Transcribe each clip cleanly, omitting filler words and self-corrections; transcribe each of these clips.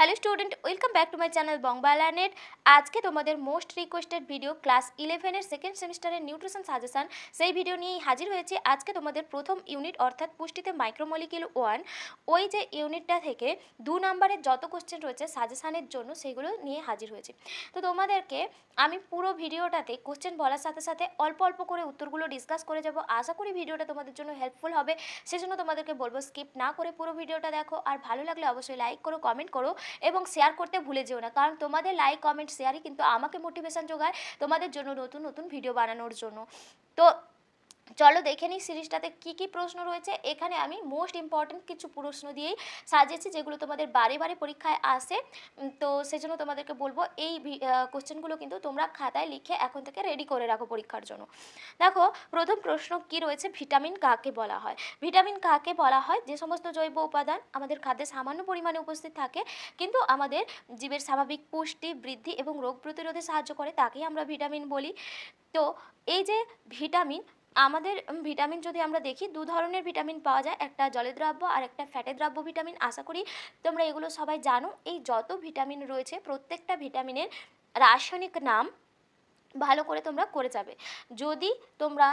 Hello student, welcome back to my channel Bongbala net. আজকে তোমাদের most requested video class 11-এর second সেমিস্টারের nutrition suggestion, সেই ভিডিও নিয়েই হাজির হয়েছে। আজকে তোমাদের প্রথম ইউনিট অর্থাৎ পুষ্টিতে মাইক্রোমলিকিউল 1, ওই যে ইউনিটটা থেকে 2 নম্বরের যত কোশ্চেন রয়েছে সাজেশানের জন্য সেগুলো নিয়ে হাজির হয়েছে। তো তোমাদেরকে আমি পুরো ভিডিওটাতে কোশ্চেন বলার সাথে সাথে অল্প অল্প করে উত্তরগুলো ডিসকাস করে যাব। আশা করি ভিডিওটা তোমাদের জন্য হেল্পফুল হবে, সেজন্য তোমাদেরকে বলবো স্কিপ না করে পুরো ভিডিওটা দেখো। আর ভালো লাগলে অবশ্যই লাইক করো, কমেন্ট করো এবং শেয়ার করতে ভুলে যেও না, কারণ তোমাদের লাইক কমেন্ট শেয়ারই কিন্তু আমাকে মোটিভেশন যোগায় তোমাদের জন্য নতুন নতুন ভিডিও বানানোর জন্য। তো চলো দেখে নিই সিরিজটাতে কী কী প্রশ্ন রয়েছে। এখানে আমি মোস্ট ইম্পর্টেন্ট কিছু প্রশ্ন দিয়েই সাজিয়েছি যেগুলো তোমাদের বারে বারে পরীক্ষায় আসে। তো সেজন্য তোমাদেরকে বলবো এই কোশ্চেনগুলো কিন্তু তোমরা খাতায় লিখে এখন থেকে রেডি করে রাখো পরীক্ষার জন্য। দেখো প্রথম প্রশ্ন কি রয়েছে, ভিটামিন কাকে বলা হয়? ভিটামিন কাকে বলা হয়? যে সমস্ত জৈব উপাদান আমাদের খাদ্যে সামান্য পরিমাণে উপস্থিত থাকে কিন্তু আমাদের জীবের স্বাভাবিক পুষ্টি, বৃদ্ধি এবং রোগ প্রতিরোধে সাহায্য করে, তাকেই আমরা ভিটামিন বলি। তো এই যে ভিটামিন, আমাদের ভিটামিন যদি আমরা দেখি, দু ধরনের ভিটামিন পাওয়া যায়, একটা জলে দ্রাব্য আর একটা ফ্যাটে দ্রাব্য ভিটামিন। আশা করি তোমরা এগুলো সবাই জানো। এই যত ভিটামিন রয়েছে প্রত্যেকটা ভিটামিনের রাসায়নিক নাম ভালো করে তোমরা করে যাবে। যদি তোমরা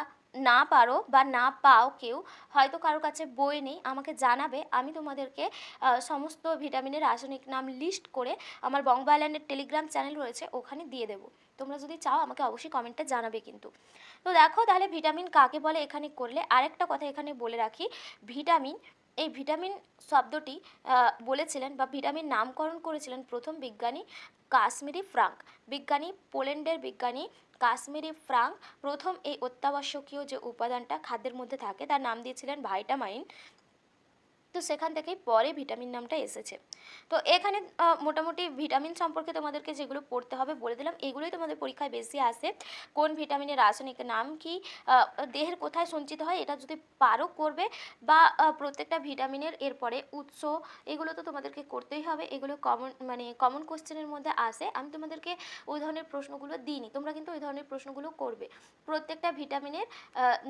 না পারো বা না পাও, কেউ হয়তো কারোর কাছে বই নেই, আমাকে জানাবে, আমি তোমাদেরকে সমস্ত ভিটামিনের রাসায়নিক নাম লিস্ট করে আমার বংবা আইল্যান্ডের টেলিগ্রাম চ্যানেল রয়েছে ওখানে দিয়ে দেবো। তোমরা যদি চাও আমাকে অবশ্যই কমেন্টে জানাবে কিন্তু। তো দেখো তাহলে ভিটামিন কাকে বলে এখানে করলে। আরেকটা কথা এখানে বলে রাখি, ভিটামিন, এই ভিটামিন শব্দটি বলেছিলেন বা ভিটামিন নামকরণ করেছিলেন প্রথম বিজ্ঞানী কাশ্মীরি ফ্রাঙ্ক। বিজ্ঞানী, পোল্যান্ডের বিজ্ঞানী কাশ্মীরি ফ্রাঙ্ক প্রথম এই অত্যাবশ্যকীয় যে উপাদানটা খাদ্যের মধ্যে থাকে তার নাম দিয়েছিলেন ভাইটামাইন। তো সেখান থেকেই পরে ভিটামিন নামটা এসেছে। তো এখানে মোটামুটি ভিটামিন সম্পর্কে তোমাদেরকে যেগুলো পড়তে হবে বলে দিলাম, এগুলোই তোমাদের পরীক্ষায় বেশি আসে। কোন ভিটামিনের রাসায়নিক নাম কি, দেহের কোথায় সঞ্চিত হয়, এটা যদি পারো করবে। বা প্রত্যেকটা ভিটামিনের এরপরে উৎস, এগুলো তো তোমাদেরকে করতেই হবে। এগুলো কমন কোশ্চেনের মধ্যে আসে। আমি তোমাদেরকে ওই ধরনের প্রশ্নগুলো দিইনি, তোমরা কিন্তু ওই ধরনের প্রশ্নগুলো করবে। প্রত্যেকটা ভিটামিনের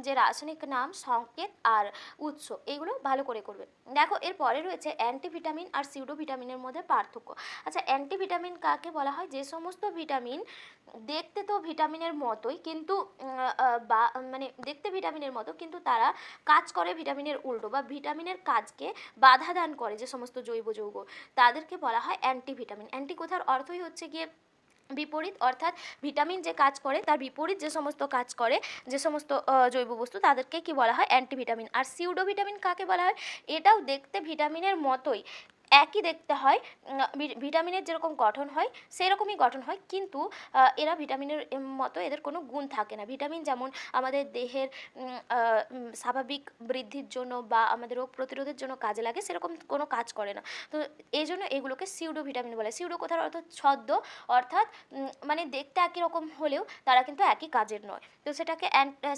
যে রাসায়নিক নাম, সংকেত আর উৎস, এগুলো ভালো করে করবে। দেখো এরপরে রয়েছে অ্যান্টিভিটামিন আর সিউডো ভিটামিনের মধ্যে পার্থক্য। আচ্ছা, অ্যান্টিভিটামিন কাকে বলা হয়? যে সমস্ত ভিটামিন দেখতে তো ভিটামিনের মতোই কিন্তু দেখতে ভিটামিনের মতো কিন্তু তারা কাজ করে ভিটামিনের উল্টো, বা ভিটামিনের কাজকে বাধা দান করে যে সমস্ত জৈব যৌগ, তাদেরকে বলা হয় অ্যান্টিভিটামিন। অ্যান্টি কথার অর্থই হচ্ছে গিয়ে বিপরীত, অর্থাৎ ভিটামিন যে কাজ করে তার বিপরীত যে সমস্ত কাজ করে যে সমস্ত জৈব বস্তু, তাদেরকে কি বলা হয়? অ্যান্টিভিটামিন। আর সিউডো ভিটামিন কাকে বলা হয়? এটাও দেখতে ভিটামিনের মতোই, একই দেখতে হয়, ভিটামিনের যেরকম গঠন হয় সেরকমই গঠন হয়, কিন্তু এরা ভিটামিনের মতো এদের কোনো গুণ থাকে না। ভিটামিন যেমন আমাদের দেহের স্বাভাবিক বৃদ্ধির জন্য বা আমাদের রোগ প্রতিরোধের জন্য কাজে লাগে, সেরকম কোনো কাজ করে না। তো এই জন্য এগুলোকে সিউডো ভিটামিন বলে। সিউডো কথার অর্থ ছদ্ম, অর্থাৎ মানে দেখতে একই রকম হলেও তারা কিন্তু একই কাজের নয়, তো সেটাকে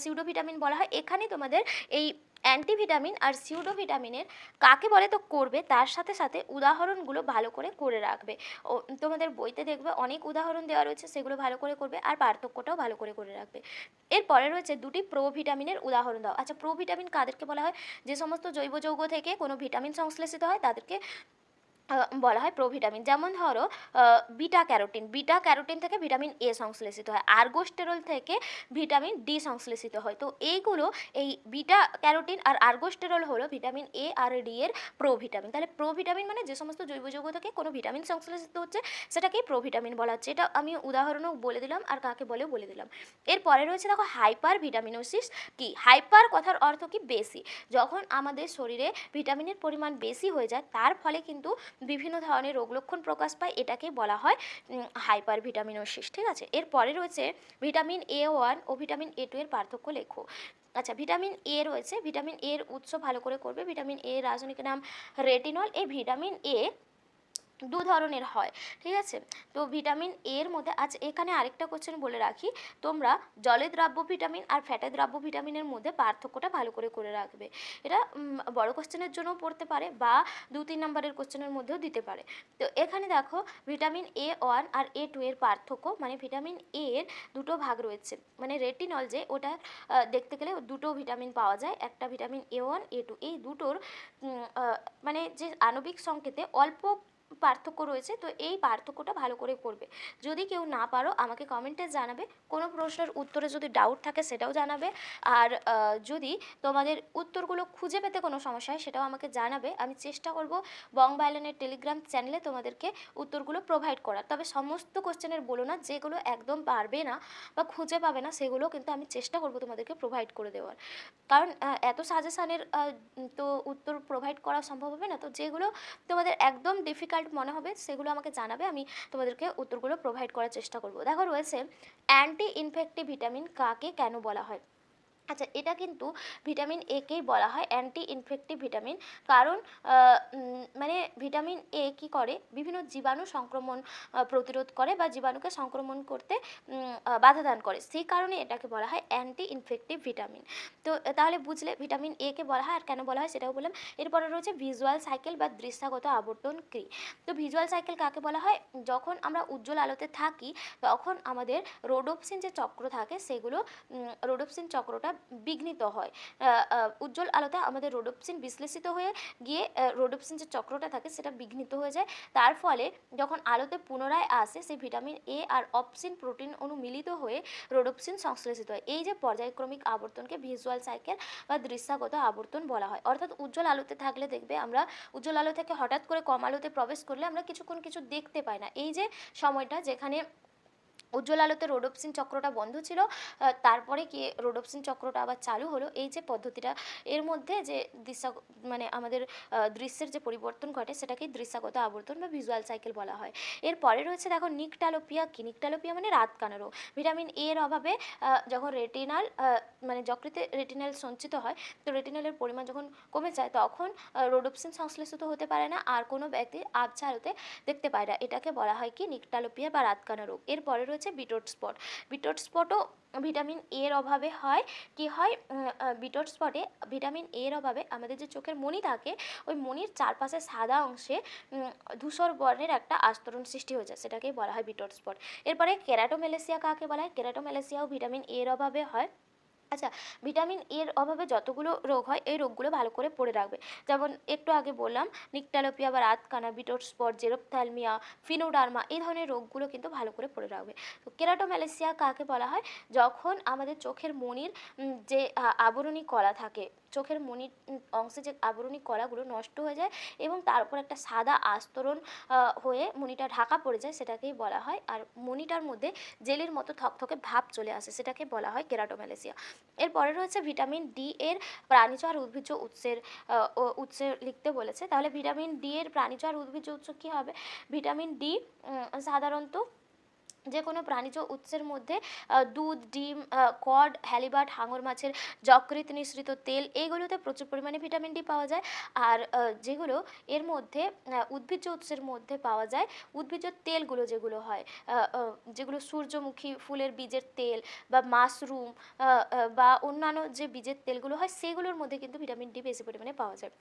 সিউডো ভিটামিন বলা হয়। এখানে তোমাদের এই অ্যান্টিভিটামিন আর সিউডো ভিটামিনের কাকে বলে তো করবে, তার সাথে সাথে উদাহরণগুলো ভালো করে করে রাখবে। ও তোমাদের বইতে দেখবে অনেক উদাহরণ দেওয়া রয়েছে, সেগুলো ভালো করে করবে আর পার্থক্যটাও ভালো করে করে রাখবে। এরপরে রয়েছে দুটি প্রোভিটামিনের উদাহরণ দাও। আচ্ছা, প্রোভিটামিন কাদেরকে বলা হয়? যে সমস্ত জৈব যৌগ থেকে কোনো ভিটামিন সংশ্লেষিত হয় তাদেরকে বলা হয় প্রোভিটামিন। যেমন ধরো বিটা ক্যারোটিন, বিটা ক্যারোটিন থেকে ভিটামিন এ সংশ্লেষিত হয়, আর্গোস্টেরল থেকে ভিটামিন ডি সংশ্লেষিত হয়। তো এইগুলো, এই বিটা ক্যারোটিন আর আর্গোস্টেরল হলো ভিটামিন এ আর ডি এর প্রোভিটামিন। তাহলে প্রোভিটামিন মানে যে সমস্ত জৈব যৌগ থেকে কোনো ভিটামিন সংশ্লেষিত হচ্ছে সেটাকেই প্রোভিটামিন বলা হচ্ছে। এটা আমি উদাহরণও বলে দিলাম আর কাকে বলেও বলে দিলাম। এরপরে রয়েছে দেখো হাইপার ভিটামিনোসিস কি। হাইপার কথার অর্থ কি? বেশি। যখন আমাদের শরীরে ভিটামিনের পরিমাণ বেশি হয়ে যায় তার ফলে কিন্তু বিভিন্ন ধরনের রোগ লক্ষণ প্রকাশ পায়, এটাকে বলা হয় হাইপার ভিটামিনোসিস। ঠিক আছে, এরপরে রয়েছে ভিটামিন A1 ও ভিটামিন A2 এর পার্থক্য লেখো। আচ্ছা, ভিটামিন এ রয়েছে, ভিটামিন এর উৎস ভালো করে করবে। ভিটামিন এ রাসায়নিক নাম রেটিনল। এই ভিটামিন এ দু ধরনের হয়, ঠিক আছে। তো ভিটামিন এর মধ্যে, আচ্ছা এখানে আরেকটা কোশ্চেন বলে রাখি, তোমরা জলে দ্রাব্য ভিটামিন আর ফ্যাটে দ্রাব্য ভিটামিনের মধ্যে পার্থক্যটা ভালো করে করে রাখবে। এটা বড় কোশ্চেনের জন্যও পড়তে পারে বা 2-3 নম্বরের কোশ্চেনের মধ্যেও দিতে পারে। তো এখানে দেখো ভিটামিন A1 আর A2 এর পার্থক্য, মানে ভিটামিন এর দুটো ভাগ রয়েছে, মানে রেটিনল যে ওটা দেখতে গেলে দুটো ভিটামিন পাওয়া যায়, একটা ভিটামিন A1 A2, এই দুটোর মানে যে আণবিক সংকেতে অল্প পার্থক্য রয়েছে, তো এই পার্থক্যটা ভালো করে করবে। যদি কেউ না পারো আমাকে কমেন্টে জানাবে, কোনো প্রশ্নের উত্তরে যদি ডাউট থাকে সেটাও জানাবে। আর যদি তোমাদের উত্তরগুলো খুঁজে পেতে কোনো সমস্যা হয় সেটাও আমাকে জানাবে। আমি চেষ্টা করব বংবায়লানের টেলিগ্রাম চ্যানেলে তোমাদেরকে উত্তরগুলো প্রোভাইড করার। তবে সমস্ত কোশ্চেনের বলো না, যেগুলো একদম পারবে না বা খুঁজে পাবে না সেগুলো কিন্তু আমি চেষ্টা করব তোমাদেরকে প্রোভাইড করে দেওয়ার। কারণ এত সাজেশানের তো উত্তর প্রোভাইড করা সম্ভব হবে না। তো যেগুলো তোমাদের একদম ডিফিকাল্ট মনে হবে সেগুলো আমাকে জানাবে, আমি তোমাদেরকে উত্তরগুলো প্রোভাইড করার চেষ্টা করব। দেখো রয়েছে অ্যান্টি ইনফেক্টিভ ভিটামিন কাকে কেন বলা হয়। আচ্ছা, এটা কিন্তু ভিটামিন একেই বলা হয় অ্যান্টি ইনফেক্টিভ ভিটামিন। কারণ মানে ভিটামিন এ কী করে, বিভিন্ন জীবাণু সংক্রমণ প্রতিরোধ করে বা জীবাণুকে সংক্রমণ করতে বাধা দান করে, সেই কারণে এটাকে বলা হয় অ্যান্টি ইনফেক্টিভ ভিটামিন। তো তাহলে বুঝলে ভিটামিন এ কে বলা হয় আর কেন বলা হয় সেটাও বললাম। এরপরে রয়েছে ভিজুয়াল সাইকেল বা দৃশ্যাগত আবর্তন ক্রি। তো ভিজুয়াল সাইকেল কাকে বলা হয়, যখন আমরা উজ্জ্বল আলোতে থাকি তখন আমাদের রোডোপসিন যে চক্র থাকে সেগুলো রোডোপসিন চক্রটা বিঘ্নিত হয়। উজ্জ্বল আলোতে আমাদের রোডোপসিন বিশ্লেষিত হয়ে গিয়ে রোডোপসিন যে চক্রটা থাকে সেটা বিঘ্নিত হয়ে যায়। তার ফলে যখন আলোতে পুনরায় আসে সেই ভিটামিন এ আর অপসিন প্রোটিন অণু মিলিত হয়ে রোডোপসিন সংশ্লেষিত হয়। এই যে পর্যায়ক্রমিক আবর্তনকে ভিজুয়াল সাইকেল বা দৃশ্যাগত আবর্তন বলা হয়। অর্থাৎ উজ্জ্বল আলোতে থাকলে দেখবে আমরা উজ্জ্বল আলো থেকে হঠাৎ করে কম আলোতে প্রবেশ করলে আমরা কিছুক্ষণ কিছু দেখতে পাই না। এই যে সময়টা যেখানে উজ্জ্বল আলোতে রোডোপসিন চক্রটা বন্ধ ছিল, তারপরে কি রোডোপসিন চক্রটা আবার চালু হলো, এই যে পদ্ধতিটা, এর মধ্যে যে মানে আমাদের দৃশ্যের যে পরিবর্তন ঘটে সেটাকেই দৃশ্যাগত আবর্তন বা ভিজুয়াল সাইকেল বলা হয়। এরপরে রয়েছে দেখো নিকটালোপিয়া কি। নিকটালোপিয়া মানে রাতকানা রোগ। ভিটামিন এর অভাবে যখন রেটিনাল মানে যকৃতে রেটিনাল সঞ্চিত হয়, তো রেটিনালের পরিমাণ যখন কমে যায় তখন রোডোপসিন সংশ্লেষিত হতে পারে না, আর কোনো ব্যক্তি আবছা আলোতে দেখতে পায় না। এটাকে বলা হয় কি নিকটালোপিয়া বা রাতকানা রোগ। এরপরে রয়েছে বিটট স্পট। বিটট স্পটও ভিটামিন এর অভাবে হয়। কি হয়, বিটট স্পটে ভিটামিন এর অভাবে আমাদের যে চোখের মণি থাকে ওই মণির চারপাশে সাদা অংশে ধূসর বর্ণের একটা আস্তরণ সৃষ্টি হয়ে যায়, সেটাকেই বলা হয় বিটট স্পট। এরপরে কেরাটোমেলেসিয়া কাকে বলা হয়, কেরাটোমেলেসিয়াও ভিটামিন এর অভাবে হয়। আচ্ছা, ভিটামিন এর অভাবে যতগুলো রোগ হয় এই রোগগুলো ভালো করে পড়ে রাখবে। যেমন একটু আগে বললাম নিকটালোপিয়া বা রাতকানা, বিটট স্পট, জেরপ্থ্যালমিয়া, ফিনোডার্মা, এই ধরনের রোগগুলো কিন্তু ভালো করে পড়ে রাখবে। তো কেরাটোম্যালেসিয়া কাকে বলা হয়, যখন আমাদের চোখের মণির যে আবরণী কলা থাকে, চোখের মণির অংশে যে আবরণী কলাগুলো নষ্ট হয়ে যায় এবং তার উপর একটা সাদা আস্তরণ হয়ে মণিটা ঢাকা পড়ে যায়, সেটাকেই বলা হয়। আর মণিটার মধ্যে জেলির মতো থকথকে ভাব চলে আসে, সেটাকে বলা হয় কেরাটোম্যালেসিয়া। এরপরে রয়েছে ভিটামিন ডি এর প্রাণীজ আর উদ্ভিজ্জ উৎসে লিখতে বলেছে। তাহলে ভিটামিন ডি এর প্রাণীজ আর উদ্ভিজ্জ উৎস কী হবে, ভিটামিন ডি সাধারণত যে কোনো প্রাণীজ উৎসের মধ্যে দুধ, ডিম, কড, হ্যালিবার্ট, হাঙর মাছের যকৃৎ নিঃসৃত তেল, এইগুলোতে প্রচুর পরিমাণে ভিটামিন ডি পাওয়া যায়। আর যেগুলো এর মধ্যে উদ্ভিজ্জ উৎসের মধ্যে পাওয়া যায়, উদ্ভিজ্জ তেলগুলো যেগুলো হয়, যেগুলো সূর্যমুখী ফুলের বীজের তেল বা মাশরুম বা অন্যান্য যে বীজের তেলগুলো হয় সেগুলোর মধ্যে কিন্তু ভিটামিন ডি বেশি পরিমাণে পাওয়া যায়।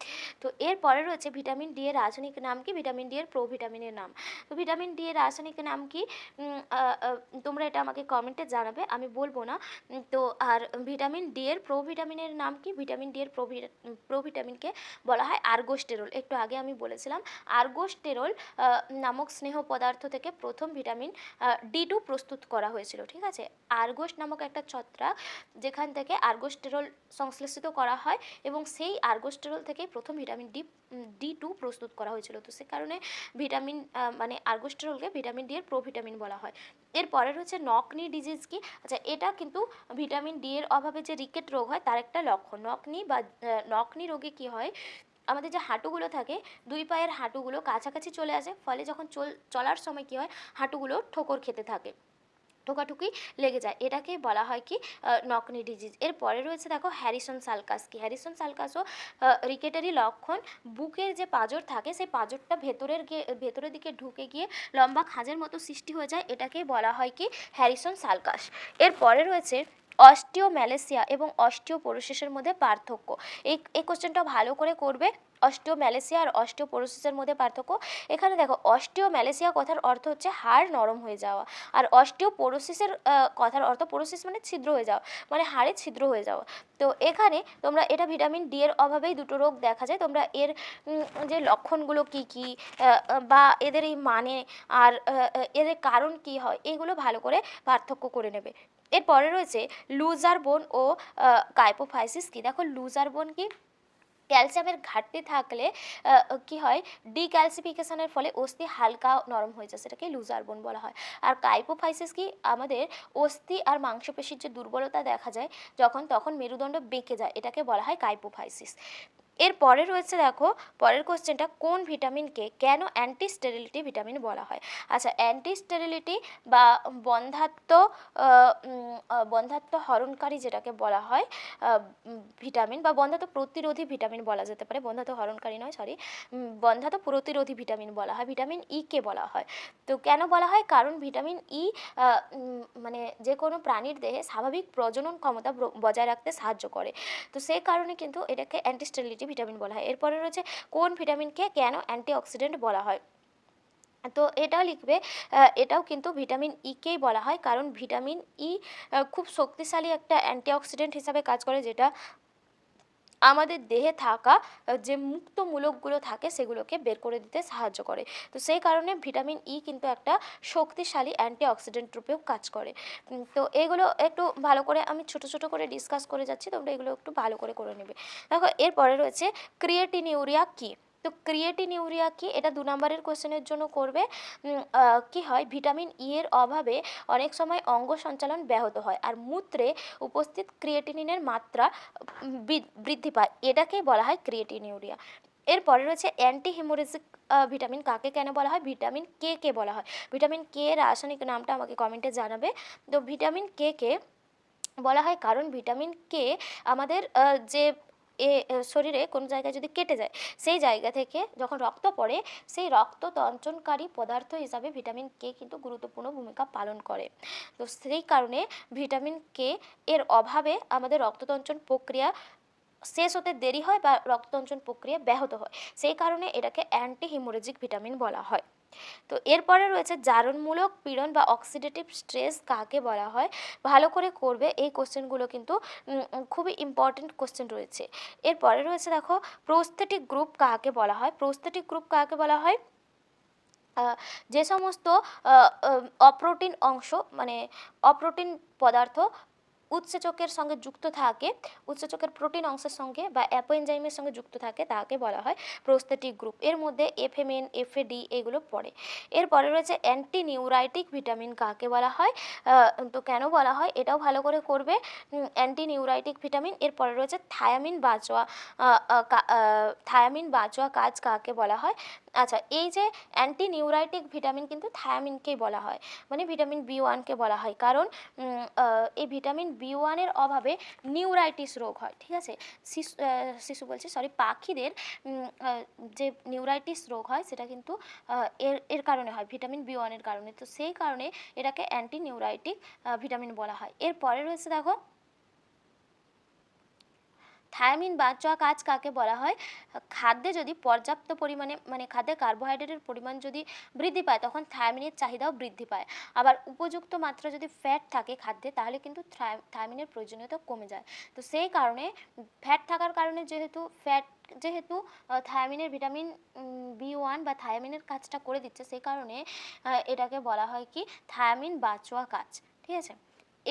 তো এরপরে রয়েছে ভিটামিন ডি এর রাসায়নিক নাম কি, ভিটামিন ডি এর প্রোভিটামিনের নাম। তো ভিটামিন ডি এর রাসায়নিক নাম কি, তোমরা এটা আমাকে কমেন্টে জানাবে, আমি বলবো না। তো আর ভিটামিন ডি এর প্রোভিটামিনের নাম কি, ভিটামিন ডি এর প্রোভিটামিনকে বলা হয় আর্গোস্টেরল। একটু আগে আমি বলেছিলাম আর্গোস্টেরল নামক স্নেহ পদার্থ থেকে প্রথম ভিটামিন ডি2 প্রস্তুত করা হয়েছিল। ঠিক আছে, আর্গোস্ট নামক একটা ছত্রাক যেখান থেকে আর্গোস্টেরল সংশ্লেষিত করা হয় এবং সেই আর্গোস্টেরল থেকেই প্রথম ভিটামিন ডি2 প্রস্তুত করা হয়েছিল। তো সে কারণে ভিটামিন মানে আর্গোস্টেরলকে ভিটামিন ডি এর প্রোভিটামিন বলা হয়। এরপরে রয়েছে নকনি ডিজিজ কি। আচ্ছা, এটা কিন্তু ভিটামিন ডি এর অভাবে যে রিকেট রোগ হয় তার একটা লক্ষণ। নকনি রোগে কি হয়, আমাদের যে হাঁটুগুলো থাকে, দুই পায়ের হাঁটুগুলো কাছাকাছি চলে আসে, ফলে যখন চলার সময় কি হয়, হাঁটুগুলো ঠোকর খেতে থাকে, ঠোকাঠুকি লেগে যায়, এটাকেই বলা হয় কি নকনি ডিজিজ। এরপরে রয়েছে দেখো হ্যারিসন সালকাস কি। হ্যারিসন সালকাসও রিকেটেরই লক্ষণ। বুকের যে পাঁজর থাকে সেই পাঁজরটা ভেতরের দিকে ঢুকে গিয়ে লম্বা খাঁজের মতো সৃষ্টি হয়ে যায়, এটাকেই বলা হয় কি হ্যারিসন সালকাস। এরপরে রয়েছে অস্টিওম্যালেসিয়া এবং অস্টিওপোরোসিসের মধ্যে পার্থক্য। এই কোশ্চেনটা ভালো করে করবে। অস্টিওম্যালেসিয়া আর অস্টিওপোরোসিসের মধ্যে পার্থক্য। এখানে দেখো, অস্টিওম্যালেসিয়া কথার অর্থ হচ্ছে হাড় নরম হয়ে যাওয়া, আর অস্টিওপোরোসিসের কথার অর্থ, পোরোসিস মানে ছিদ্র হয়ে যাওয়া, মানে হাড়ে ছিদ্র হয়ে যাওয়া। তো এখানে তোমরা এটা ভিটামিন ডি এর অভাবেই দুটো রোগ দেখা যায়। তোমরা এর যে লক্ষণগুলো কী কী বা এদের এই মানে আর এদের কারণ কী হয়, এগুলো ভালো করে পার্থক্য করে নেবে। এরপরে রয়েছে লুজার বোন ও কাইপোফাইসিস কি। দেখো, লুজার বোন কি, ক্যালসিয়ামের ঘাটতি থাকলে কি হয়, ডিক্যালসিফিকেশনের ফলে অস্থি হালকা নরম হয়ে যায়, সেটাকে লুজার বোন বলা হয়। আর কাইপোফাইসিস কি, আমাদের অস্থি আর মাংসপেশির যে দুর্বলতা দেখা যায় যখন, তখন মেরুদণ্ড বেঁকে যায়, এটাকে বলা হয় কাইপোফাইসিস। এরপরে রয়েছে, দেখো পরের কোশ্চেনটা, কোন ভিটামিনকে কেন অ্যান্টি স্টেরিলিটি ভিটামিন বলা হয়। আচ্ছা, অ্যান্টি স্টেরিলিটি বা বন্ধ্যাত্ব বন্ধ্যাত্ব হরণকারী যেটাকে বলা হয় ভিটামিন, বা বন্ধ্যাত্ব প্রতিরোধী ভিটামিন বলা যেতে পারে, বন্ধ্যাত্ব হরণকারী নয়, সরি, বন্ধ্যাত্ব প্রতিরোধী ভিটামিন বলা হয়, ভিটামিন ই কে বলা হয়। তো কেন বলা হয়, কারণ ভিটামিন ই মানে যে কোনো প্রাণীর দেহে স্বাভাবিক প্রজনন ক্ষমতা বজায় রাখতে সাহায্য করে। তো সেই কারণে কিন্তু এটাকে অ্যান্টি স্টেরিলিটি ভিটামিন বলা হয়। এরপরে রয়েছে, কোন ভিটামিনকে কেন অ্যান্টিঅক্সিডেন্ট বলা হয়। তো এটাও লিখবে, এটাও কিন্তু ভিটামিন ইকেই বলা হয়, কারণ ভিটামিন ই খুব শক্তিশালী একটা অ্যান্টিঅক্সিডেন্ট হিসাবে কাজ করে, যেটা আমাদের দেহে থাকা যে মুক্ত মূলকগুলো থাকে সেগুলোকে বের করে দিতে সাহায্য করে। তো সেই কারণে ভিটামিন ই কিন্তু একটা শক্তিশালী অ্যান্টিঅক্সিডেন্ট রূপেও কাজ করে। তো এগুলো একটু ভালো করে আমি ছোট ছোট করে ডিসকাস করে যাচ্ছি, তোমরা এগুলো একটু ভালো করে নেবে। দেখো, এরপরে রয়েছে ক্রিয়েটিনিউরিয়া কী। তো ক্রিয়েটিনিউরিয়া কি, এটা 2 নম্বরের কোশ্চেনের জন্য করবে। কি হয়, ভিটামিন ই এর অভাবে অনেক সময় অঙ্গ সঞ্চালন ব্যাহত হয়, আর মূত্রে উপস্থিত ক্রিয়েটিনিনের মাত্রা বৃদ্ধি পায়, এটাকেই বলা হয় ক্রিয়েটিনিউরিয়া। এরপরে রয়েছে অ্যান্টি হিমোরেজিক ভিটামিন কাকে কেন বলা হয়, ভিটামিন কে কে বলা হয়। ভিটামিন কে এর রাসায়নিক নামটা আমাকে কমেন্টে জানাবে। তো ভিটামিন কে কে বলা হয় কারণ ভিটামিন কে আমাদের যে শরীরে কোনো জায়গায় যদি কেটে যায়, সেই জায়গা থেকে যখন রক্ত পড়ে, সেই রক্ত তঞ্চনকারী পদার্থ হিসাবে ভিটামিন কে কিন্তু গুরুত্বপূর্ণ ভূমিকা পালন করে। তো সেই কারণে ভিটামিন কে এর অভাবে আমাদের রক্ততঞ্চন প্রক্রিয়া শেষ হতে দেরি হয় বা রক্ততঞ্চন প্রক্রিয়া ব্যাহত হয়, সেই কারণে এটাকে অ্যান্টি হিমোরেজিক ভিটামিন বলা হয়। তো এরপরে রয়েছে জারণমূলক পীড়ন বা অক্সিডেটিভ স্ট্রেস কাকে বলা হয়। ভালো করে করবে, এই কোশ্চেনগুলো কিন্তু খুবই ইম্পর্টেন্ট কোশ্চেন রয়েছে। এরপরে রয়েছে, দেখো প্রোস্থেটিক গ্রুপ কাকে বলা হয়। প্রোস্থেটিক গ্রুপ কাকে বলা হয়, যে সমস্ত অপ্রোটিন অংশ, মানে অপ্রোটিন পদার্থ উৎসেচকের সঙ্গে যুক্ত থাকে, উৎসেচকের প্রোটিন অংশের সঙ্গে বা অ্যাপোএনজাইমের সঙ্গে যুক্ত থাকে, তাকে বলা হয় প্রোস্থেটিক গ্রুপ। এর মধ্যে এফএমএন, এফএডি এগুলো পড়ে। এরপরে রয়েছে অ্যান্টি নিউরাইটিক ভিটামিন কাকে বলা হয়। তো কেন বলা হয়, এটাও ভালো করে করবে, অ্যান্টি নিউরাইটিক ভিটামিন। এরপরে রয়েছে থায়ামিন বাঁচোয়া, থায়ামিন বাঁচোয়া কাজ কাকে বলা হয়। আচ্ছা, এই যে অ্যান্টি নিউরাইটিক ভিটামিন কিন্তু থায়ামিনকেই বলা হয়, মানে ভিটামিন বি1কে বলা হয়, কারণ এই ভিটামিন বি1-এর অভাবে নিউরাইটিস রোগ হয়, ঠিক আছে। শিশু বলছি, সরি, পাখিদের যে নিউরাইটিস রোগ হয় সেটা কিন্তু এর এর কারণে হয়, ভিটামিন বি1-এর কারণে। তো সেই কারণে এটাকে অ্যান্টি নিউরাইটিক ভিটামিন বলা হয়। এরপরে রয়েছে, দেখো থায়ামিন বাঁচোয়া কাজ কাকে বলা হয়। খাদ্যে যদি পর্যাপ্ত পরিমাণে, মানে খাদ্যে কার্বোহাইড্রেটের পরিমাণ যদি বৃদ্ধি পায়, তখন থায়ামিনের চাহিদাও বৃদ্ধি পায়। আবার উপযুক্ত মাত্রা যদি ফ্যাট থাকে খাদ্যে, তাহলে কিন্তু থায়ামিনের প্রয়োজনীয়তা কমে যায়। তো সেই কারণে ফ্যাট থাকার কারণে, যেহেতু থায়ামিনের ভিটামিন বি1 বা থায়ামিনের কাজটা করে দিচ্ছে, সেই কারণে এটাকে বলা হয় কি, থায়ামিন বাঁচোয়া কাজ, ঠিক আছে।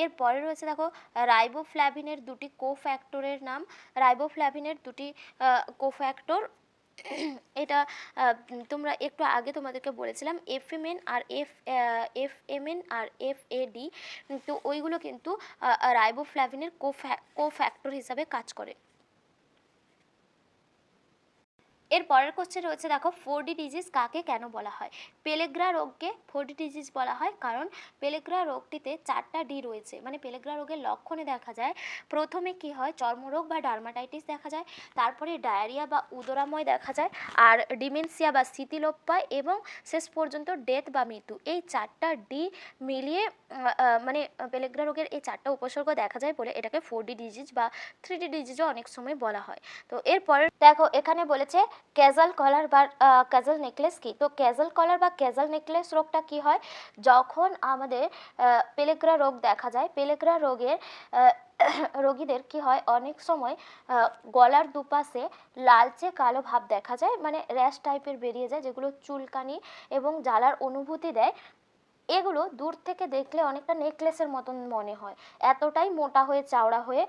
এরপরে রয়েছে, দেখো রাইবোফ্ল্যাভিনের দুটি কোফ্যাক্টরের নাম। রাইবোফ্ল্যাভিনের দুটি কোফ্যাক্টর, এটা তোমরা একটু আগে তোমাদেরকে বলেছিলাম, এফএমএন আর এফএডি। তো ওইগুলো কিন্তু রাইবোফ্ল্যাভিনের কোফ্যাক্টর হিসাবে কাজ করে। এর পরের কোশ্চেন রয়েছে দেখো 4D ডিজিজ কাকে কেন বলা হয়? পেলেগ্রা রোগকে 4D ডিজিজ বলা হয় কারণ পেলেগ্রা রোগটিতে 4টা ডি রয়েছে। মানে পেলেগ্রা রোগের লক্ষণে দেখা যায় প্রথমে কি হয়, চর্মরোগ বা ডার্মাটাইটিস দেখা যায়, তারপরে ডায়রিয়া বা উদরাময় দেখা যায়, আর ডিমেনশিয়া বা স্মৃতিলোপ পায়, এবং শেষ পর্যন্ত ডেথ বা মৃত্যু। এই 4টা ডি মিলিয়ে মানে পেলেগ্রা রোগের এই 4টা উপসর্গ দেখা যায় বলে এটাকে 4D ডিজিজ বা 3D ডিজিজও অনেক সময় বলা হয়। তো এরপরে দেখো এখানে বলেছে ক্যাজাল কলার বা ক্যাজাল নেকলেস কি? তো ক্যাজাল কলার বা ক্যাজাল নেকলেস রোগটা কি হয়, যখন আমাদের পেলেগ্রা রোগ দেখা যায়, পেলেগ্রা রোগের রোগীদের কি হয়, অনেক সময় গলার দুপাশে লালচে কালো ভাব দেখা যায়, মানে র্যাশ টাইপের বেরিয়ে যায়, যেগুলো চুলকানি এবং জ্বালার অনুভূতি দেয়। এগুলো দূর থেকে দেখলে অনেকটা নেকলেসের মতন মনে হয়, এতটাই মোটা হয়ে চওড়া হয়ে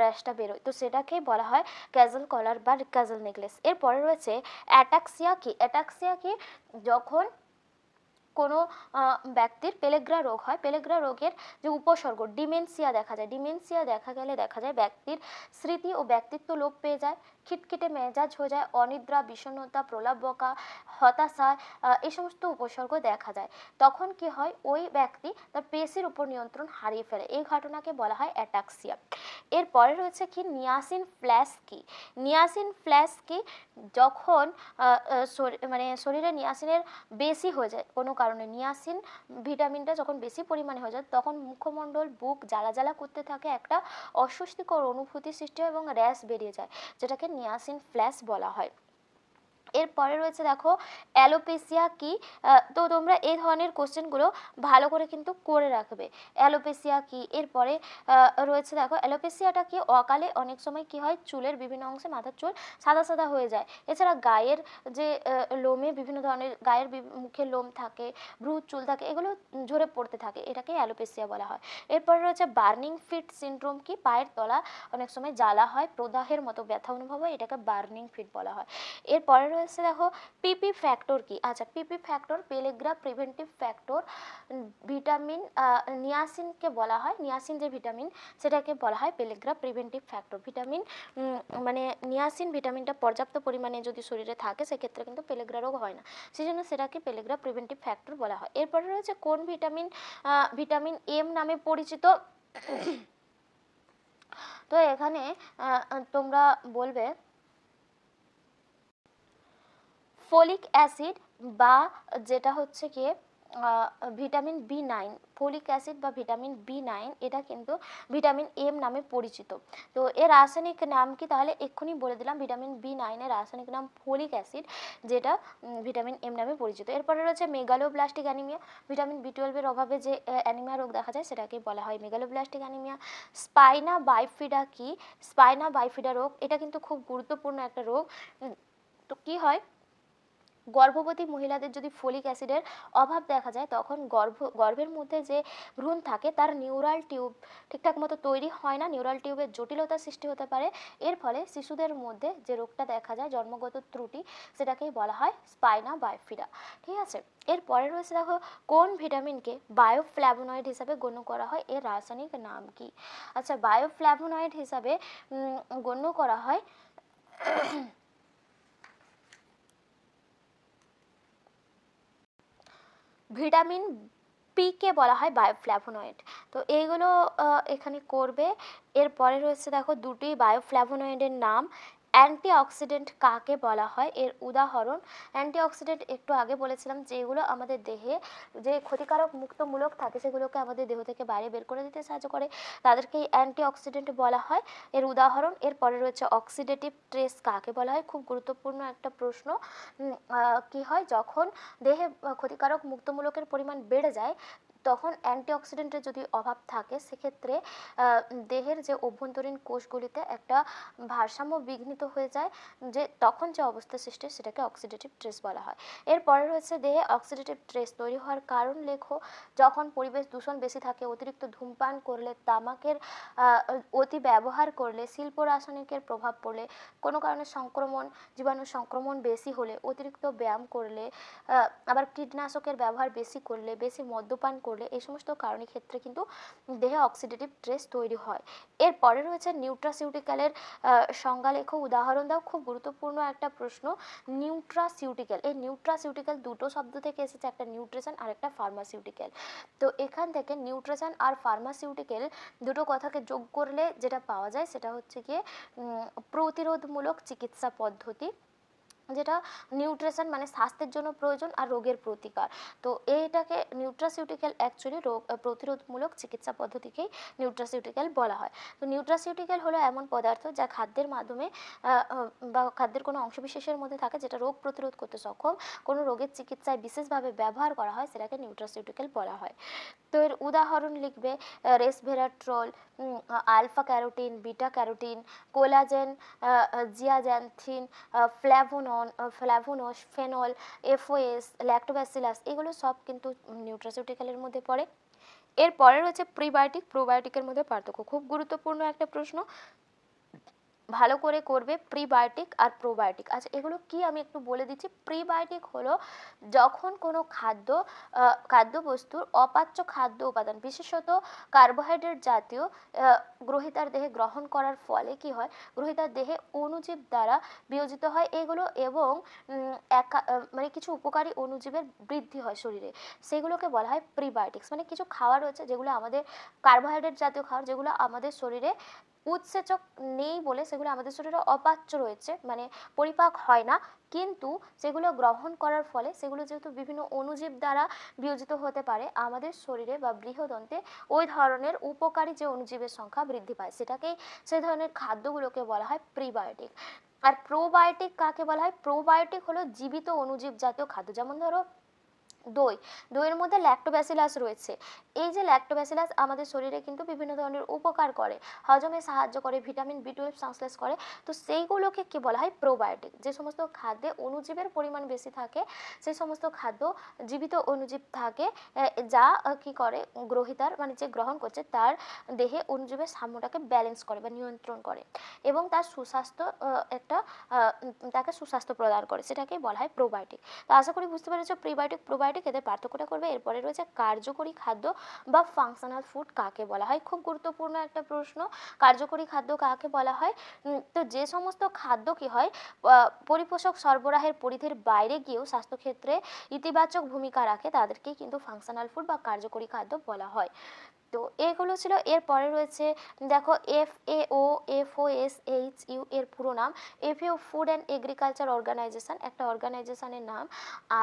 র্যাশটা বেরোয়। তো সেটাকেই বলা হয় ক্যাজল কলার বা ক্যাজল নেকলেস। এরপরে রয়েছে অ্যাটাক্সিয়া কি? অ্যাটাক্সিয়া কি, যখন কোনো ব্যক্তির পেলেগ্রা রোগ হয়, পেলেগ্রা রোগের যে উপসর্গ ডিমেনশিয়া দেখা যায়, ডিমেনশিয়া দেখা গেলে দেখা যায় ব্যক্তির স্মৃতি ও ব্যক্তিত্ব লোপ পেয়ে যায়, খিটখিটে মেজাজ হয়ে যায়, অনিদ্রা, বিষণ্ণতা, প্রলাপ বকা, হতাশা, এই সমস্ত উপসর্গ দেখা যায়। তখন কি হয়, ওই ব্যক্তি তার পেশির উপর নিয়ন্ত্রণ হারিয়ে ফেলে, এই ঘটনাকে বলা হয় অ্যাটাক্সিয়া। এরপরে রয়েছে কি নিয়াসিন ফ্ল্যাশ কি? নিয়াসিন ফ্ল্যাশ কি, যখন মানে শরীরে নিয়াসিনের বেশি হয়ে যায় কোনো কারণে, নিয়াসিন ভিটামিনটা যখন বেশি পরিমাণে হয়ে যায় তখন মুখমণ্ডল, বুক জ্বালা জ্বালা করতে থাকে, একটা অস্বস্তিকর অনুভূতি সৃষ্টি হয় এবং র্যাশ বেরিয়ে যায়, যেটাকে নিয়াসিন ফ্ল্যাশ বলা হয়। এরপরে রয়েছে দেখো অ্যালোপেসিয়া কি? তো তোমরা এই ধরনের কোশ্চেনগুলো ভালো করে কিন্তু করে রাখবে। অ্যালোপেসিয়া কি? এরপরে রয়েছে দেখো অ্যালোপেসিয়াটা কি, অকালে অনেক সময় কি হয়, চুলের বিভিন্ন অংশে মাথার চুল সাদা সাদা হয়ে যায়। এছাড়া গায়ের যে লোমে বিভিন্ন ধরনের গায়ের মুখে লোম থাকে, ভ্রুর চুল থাকে, এগুলো ঝরে পড়তে থাকে, এটাকে অ্যালোপেসিয়া বলা হয়। এরপরে রয়েছে বার্নিং ফিট সিনড্রোম কি? পায়ের তলা অনেক সময় জ্বালা হয়, প্রদাহের মতো ব্যথা অনুভব হয়, এটাকে বার্নিং ফিট বলা হয়। এরপরে রয়েছে দেখো পিপি ফ্যাক্টর কি? আচ্ছা, PP factor pellagra preventive factor, vitamin নিয়াসিনকে বলা হয়, নিয়াসিন যে ভিটামিন সেটাকে বলা হয় পেলেগ্রা প্রিভেন্টিভ ফ্যাক্টর। ভিটামিন মানে নিয়াসিন ভিটামিনটা পর্যাপ্ত পরিমাণে যদি শরীরে থাকে সেক্ষেত্রে কিন্তু পেলেগ্রা রোগ হয় না, সেই জন্য সেটাকে পেলেগ্রা প্রিভেন্টিভ ফ্যাক্টর বলা হয়। এরপরে রয়েছে কোন ভিটামিন ভিটামিন এম নামে পরিচিত? তো এখানে তোমরা বলবে ফোলিক অ্যাসিড বা যেটা হচ্ছে কি ভিটামিন বি9, ফোলিক অ্যাসিড বা ভিটামিন বি9 এটা কিন্তু ভিটামিন এম নামে পরিচিত। তো এর রাসায়নিক নাম কি? তাহলে এক্ষুনি বলে দিলাম, ভিটামিন বি9 এর রাসায়নিক নাম ফোলিক অ্যাসিড, যেটা ভিটামিন এম নামে পরিচিত। এরপরে রয়েছে মেগালোব্লাস্টিক অ্যানিমিয়া, ভিটামিন বি12 এর অভাবে যে অ্যানিমিয়া রোগ দেখা যায় সেটাকে বলা হয় মেগালোব্লাস্টিক অ্যানিমিয়া। স্পাইনা বাইফিডা কি? স্পাইনা বাইফিডা রোগ এটা কিন্তু খুব গুরুত্বপূর্ণ একটা রোগ। তো কি হয়, গর্ভবতী মহিলাদের যদি ফোলিক অ্যাসিডের অভাব দেখা যায় তখন গর্ভের মধ্যে যে ভ্রূণ থাকে তার নিউরাল টিউব ঠিকঠাক মতো তৈরি হয় না, নিউরাল টিউবের জটিলতা সৃষ্টি হতে পারে। এর ফলে শিশুদের মধ্যে যে রোগটা দেখা যায় জন্মগত ত্রুটি, সেটাকেই বলা হয় স্পাইনা বাইফিডা। ঠিক আছে, এরপরে রয়েছে দেখো কোন ভিটামিনকে বায়োফ্ল্যাভোনয়েড হিসাবে গণ্য করা হয়, এর রাসায়নিক নাম কি? আচ্ছা, বায়োফ্ল্যাভোনয়েড হিসাবে গণ্য করা হয় ভিটামিন পি কে বলা হয় বায়োফ্ল্যাভোনয়েড। তো এইগুলো এখানে করবে। এরপরে রয়েছে দেখো দুটি বায়োফ্ল্যাভোনয়েডের নাম। অ্যান্টিঅক্সিডেন্ট কাকে বলা হয়, এর উদাহরণ? অ্যান্টিঅক্সিডেন্ট একটু আগে বলেছিলাম যেগুলো আমাদের দেহে যে ক্ষতিকারক মুক্তমূলক থাকে সেগুলোকে আমাদের দেহ থেকে বাইরে বের করে দিতে সাহায্য করে, তাদেরকেই অ্যান্টিঅক্সিডেন্ট বলা হয়। এর উদাহরণ, এরপরে রয়েছে অক্সিডেটিভ স্ট্রেস কাকে বলা হয়, খুব গুরুত্বপূর্ণ একটা প্রশ্ন। কি হয়, যখন দেহে ক্ষতিকারক মুক্তমূলকের পরিমাণ বেড়ে যায় তখন অ্যান্টিঅক্সিডেন্টের যদি অভাব থাকে সেক্ষেত্রে দেহের যে অভ্যন্তরীণ কোষগুলিতে একটা ভারসাম্য বিঘ্নিত হয়ে যায়, যে তখন যে অবস্থা সৃষ্টি হয় সেটাকে অক্সিডেটিভ স্ট্রেস বলা হয়। এরপরে রয়েছে দেহে অক্সিডেটিভ স্ট্রেস তৈরি হওয়ার কারণ লেখো। যখন পরিবেশ দূষণ বেশি থাকে, অতিরিক্ত ধূমপান করলে, তামাকের অতি ব্যবহার করলে, শিল্প রাসায়নিকের প্রভাব পড়লে, কোনো কারণে সংক্রমণ, জীবাণু সংক্রমণ বেশি হলে, অতিরিক্ত ব্যায়াম করলে, আবার কীটনাশকের ব্যবহার বেশি করলে, বেশি মদ্যপান করলে, এই সমস্ত কারণের ক্ষেত্রে কিন্তু দেহে অক্সিডেটিভ স্ট্রেস তৈরি হয়। এরপরে রয়েছে নিউট্রাসিউটিক্যালের সংজ্ঞা লেখো। উদাহরণ দাও। খুব গুরুত্বপূর্ণ একটা প্রশ্ন। নিউট্রাসিউটিক্যাল, এই নিউট্রাসিউটিক্যাল দুটো শব্দ থেকে এসেছে, একটা নিউট্রিশন আর একটা ফার্মাসিউটিক্যাল। তো এখান থেকে নিউট্রিশন আর ফার্মাসিউটিক্যাল দুটো কথাকে যোগ করলে যেটা পাওয়া যায় সেটা হচ্ছে গিয়ে প্রতিরোধমূলক চিকিৎসা পদ্ধতি, যেটা নিউট্রিশন মানে স্বাস্থ্যের জন্য প্রয়োজন আর রোগের প্রতিকার। তো এইটাকে নিউট্রাসিউটিক্যাল অ্যাকচুয়ালি রোগ প্রতিরোধমূলক চিকিৎসা পদ্ধতিকেই নিউট্রাসিউটিক্যাল বলা হয়। তো নিউট্রাসিউটিক্যাল হলো এমন পদার্থ যা খাদ্যের মাধ্যমে বা খাদ্যের কোনো অংশবিশেষের মধ্যে থাকে যেটা রোগ প্রতিরোধ করতে সক্ষম, কোনো রোগের চিকিৎসায় বিশেষভাবে ব্যবহার করা হয়, সেটাকে নিউট্রাসিউটিক্যাল বলা হয়। তো এর উদাহরণ লিখবে resveratrol, alpha carotene, beta carotene, collagen, zeaxanthin, flavones, phenol, FOS, lactobacillus, এগুলো সব কিন্তু নিউট্রাসিউটিক্যালের মধ্যে পড়ে। এরপরে রয়েছে প্রিবায়োটিক, প্রোবায়োটিকের মধ্যে পার্থক্য। খুব গুরুত্বপূর্ণ একটা প্রশ্ন, ভালো করে করবে। প্রিবায়োটিক আর প্রোবায়োটিক, আচ্ছা এগুলো কি আমি একটু বলে দিচ্ছি। প্রিবায়োটিক হলো যখন কোনো খাদ্যবস্তুর অপাচ্য খাদ্য উপাদান, বিশেষত কার্বোহাইড্রেট জাতীয় গ্রহীতার দেহে গ্রহণ করার ফলে কি হয়, গ্রহীতার দেহে অণুজীব দ্বারা বিয়োজিত হয় এগুলো, এবং মানে কিছু উপকারী অণুজীবের বৃদ্ধি হয় শরীরে, সেগুলোকে বলা হয় প্রিবায়োটিক্স। মানে কিছু খাবার রয়েছে যেগুলো আমাদের কার্বোহাইড্রেট জাতীয় খাবার, যেগুলো আমাদের শরীরে উৎসেচক নেই বলে সেগুলো আমাদের শরীরে অপাচ্য রয়েছে, মানে পরিপাক হয় না, কিন্তু সেগুলো গ্রহণ করার ফলে সেগুলো যেহেতু বিভিন্ন অণুজীব দ্বারা বিয়োজিত হতে পারে, আমাদের শরীরে বা বৃহদন্তে ওই ধরনের উপকারী যে অণুজীবের সংখ্যা বৃদ্ধি পায়, সেটাকেই সেই ধরনের খাদ্যগুলোকে বলা হয় প্রিবায়োটিক। আর প্রোবায়োটিক কাকে বলা হয়, প্রোবায়োটিক হলো জীবিত অণুজীব জাতীয় খাদ্য, যেমন ধরো দই, দইয়ের মধ্যে ল্যাক্টোব্যাসিলাস রয়েছে। এই যে ল্যাক্টোব্যাসিলাস আমাদের শরীরে কিন্তু বিভিন্ন ধরনের উপকার করে, হজমে সাহায্য করে, ভিটামিন বি12 সংশ্লেষ করে, তো সেইগুলোকে কি বলা হয় প্রোবায়োটিক। যে সমস্ত খাদ্যে অণুজীবের পরিমাণ বেশি থাকে, সেই সমস্ত খাদ্য জীবিত অণুজীব থাকে, যা কি করে গ্রহীতার মানে যে গ্রহণ করছে তার দেহে অণুজীবের সাম্যটাকে ব্যালেন্স করে বা নিয়ন্ত্রণ করে, এবং তার সুস্বাস্থ্য তাকে সুস্বাস্থ্য প্রদান করে, সেটাকেই বলা হয় প্রোবায়োটিক। তো আশা করি বুঝতে পেরেছো প্রিবায়োটিক প্রোবায়োটিক এদের পার্থক্যটা করবে। এরপরে রয়েছে কার্যকরী খাদ্য বা ফাংশনাল ফুড কাকে বলা হয়। খুব গুরুত্বপূর্ণ একটা প্রশ্ন, কার্যকরী খাদ্য কাকে বলা হয়। তো যে সমস্ত খাদ্য কি হয় পরিপোষক সরবরাহের পরিধির বাইরে গিয়েও স্বাস্থ্যক্ষেত্রে ইতিবাচক ভূমিকা রাখে, তাদেরকেই কিন্তু ফাংশনাল ফুড বা কার্যকরী খাদ্য বলা হয়। তো এগুলো ছিল। এরপরে রয়েছে দেখো FAO, FOSHU এর পুরো নাম, FAO food and agriculture organisation, একটা অর্গানাইজেশনের নাম।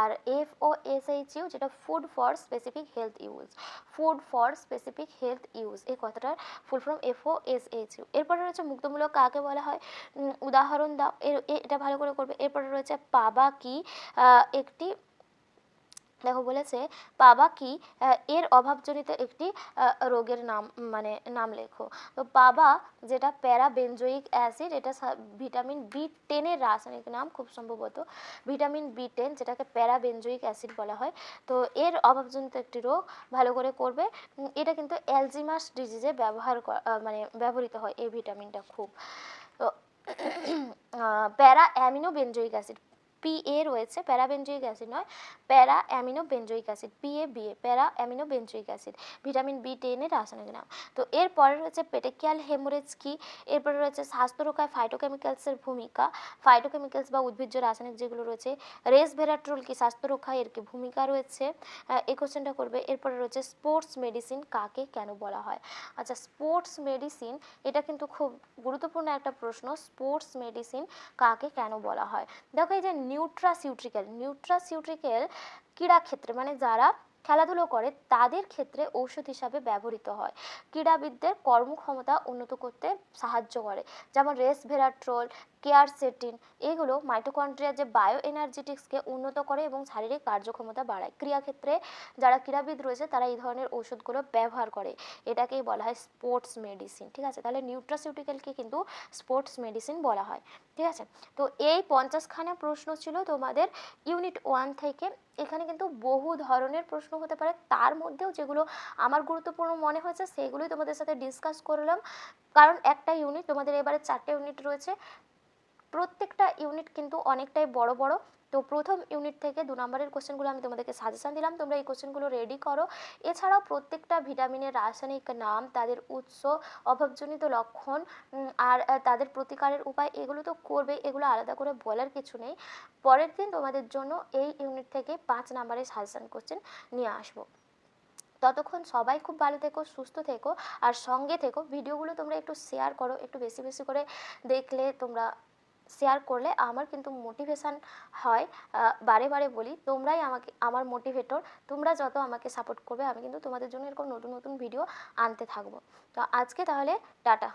আর FOSHU যেটা food for specific health use, food for specific health use, এই কথাটার ফুল ফর্ম FOSHU। এরপরে রয়েছে মুক্তমূলক কাকে বলা হয়, উদাহরণ দাও, এটা ভালো করে করবে। এরপরে রয়েছে পাবা কি, একটি দেখো বলেছে পাবা কি এর অভাবজনিত একটি রোগের নাম, মানে নাম লেখো। তো পাবা যেটা প্যারাবেনজোইক অ্যাসিড, এটা ভিটামিন B10 এর রাসায়নিক নাম, খুব সম্ভবত ভিটামিন B10, যেটাকে প্যারাবেনজোইক অ্যাসিড বলা হয়। তো এর অভাবজনিত একটি রোগ, ভালো করে করবে। এটা কিন্তু অ্যালজিমাস ডিজিজে মানে ব্যবহৃত হয় এই ভিটামিনটা খুব। তো প্যারা অ্যামিনো বেনজোইক অ্যাসিড, PA রয়েছে, প্যারাবেনজোইক অ্যাসিড নয়, প্যারা অ্যামিনো বেনজোইক অ্যাসিড, PABA, প্যারা amino benzoic acid, vitamin B10 এর রাসায়নিক নাম। তো এরপরে রয়েছে পেটেকিয়াল হেমোরেজ কি, এরপরে রয়েছে স্বাস্থ্য রক্ষায় ফাইটোকেমিক্যালসের ভূমিকা, ফাইটোকেমিক্যালস বা উদ্ভিজ্জ রাসায়নিক যেগুলো রয়েছে। রেসভেরাট্রল কি স্বাস্থ্য রক্ষায় এর কি ভূমিকা রয়েছে, এই কোশ্চেনটা করবে। এরপরে রয়েছে স্পোর্টস মেডিসিন কাকে কেন বলা হয়। আচ্ছা স্পোর্টস মেডিসিন, এটা কিন্তু খুব গুরুত্বপূর্ণ একটা প্রশ্ন, স্পোর্টস মেডিসিন কাকে কেন বলা হয়। দেখো এই যে নিউট্রাসিউটিক্যাল ক্রীড়াক্ষেত্রে মানে যারা খেলাধুলো করে তাদের ক্ষেত্রে ঔষধ হিসাবে ব্যবহৃত হয়, ক্রীড়াবিদদের কর্মক্ষমতা উন্নত করতে সাহায্য করে, যেমন রেসভেরাট্রল, কেয়ারসেটিন, এগুলো মাইটোকন্ড্রিয়ার যে বায়ো এনার্জেটিক্সকে উন্নত করে এবং শারীরিক কার্যক্ষমতা বাড়ায়। ক্রীড়াক্ষেত্রে যারা ক্রীড়াবিদ রয়েছে তারা এই ধরনের ওষুধগুলো ব্যবহার করে, এটাকেই বলা হয় স্পোর্টস মেডিসিন। ঠিক আছে, তাহলে নিউট্রাসিউটিক্যালকে কিন্তু স্পোর্টস মেডিসিন বলা হয়। ঠিক আছে, তো এই 50খানা প্রশ্ন ছিল তোমাদের ইউনিট 1 থেকে। এখানে কিন্তু বহু ধরনের প্রশ্ন হতে পারে, তার মধ্যেও যেগুলো আমার গুরুত্বপূর্ণ মনে হয়েছে সেগুলোই তোমাদের সাথে ডিসকাস করলাম, কারণ একটা ইউনিট তোমাদের এবারে 4টে ইউনিট রয়েছে, প্রত্যেকটা ইউনিট কিন্তু অনেকটাই বড় বড়, তো প্রথম ইউনিট থেকে 2 নম্বরের কোশ্চেনগুলো আমি তোমাদেরকে সাজেশন দিলাম, তোমরা এই কোশ্চেনগুলো রেডি করো। এছাড়াও প্রত্যেকটা ভিটামিনের রাসায়নিক নাম, তাদের উৎস, অভাবজনিত লক্ষণ আর তাদের প্রতিকারের উপায়, এগুলো তো করবে, এগুলো আলাদা করে বলার কিছু নেই। পরের দিন তোমাদের জন্য এই ইউনিট থেকে 5 নম্বরের সাজেশন কোশ্চেন নিয়ে আসবো। ততক্ষণ সবাই খুব ভালো থেকো, সুস্থ থেকো আর সঙ্গে থেকো। ভিডিওগুলো তোমরা একটু শেয়ার করো, একটু বেশি বেশি করে দেখলে, তোমরা শেয়ার করলে আমার কিন্তু মোটিভেশান হয়। বারে বারে বলি, তোমরাই আমাকে আমার মোটিভেটর। তোমরা যত আমাকে সাপোর্ট করবে, আমি কিন্তু তোমাদের জন্য এরকম নতুন নতুন ভিডিও আনতে থাকবো। তো আজকে তাহলে টাটা।